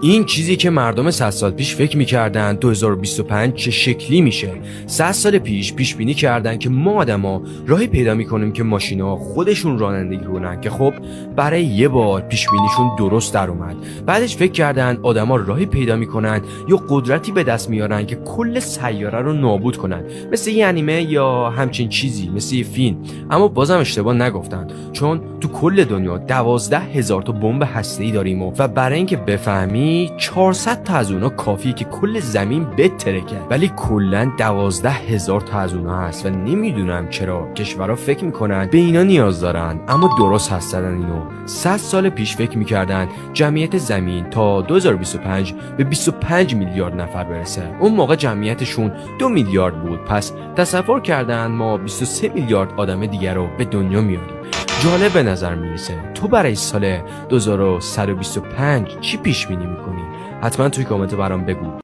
این چیزی که مردم 100 سال پیش فکر می‌کردن 2025 چه شکلی میشه. 100 سال پیش بینی کردن که ما آدما راهی پیدا می‌کنیم که ماشینا خودشون رانندگی کنن که خب برای یه بار پیش بینیشون درست در اومد. بعدش فکر کردن آدما راهی پیدا می‌کنن یا قدرتی به دست میارن که کل سیاره رو نابود کنن، مثل یه انیمه یا همچین چیزی، مثل یه فیلم. اما بازم اشتباه نگفتن، چون تو کل دنیا 12,000 تا بمب هسته‌ای داریم و برای اینکه بفهمی 400 تا از اونها کافیه که کل زمین بترکه، ولی کلا 12,000 تا از اونها هست و نمیدونم چرا کشورها فکر میکنن به اینا نیاز دارن. اما درست هستن اینو. 100 سال پیش فکر میکردن جمعیت زمین تا 2025 به 25 میلیارد نفر برسه. اون موقع جمعیتشون 2 میلیارد بود، پس تصور کردن ما 23 میلیارد آدم دیگر رو به دنیا میاریم. جالب به نظر میرسه. تو برای سال 2125 چی پیش بینی میکنی؟ حتما توی کامنت برام بگو.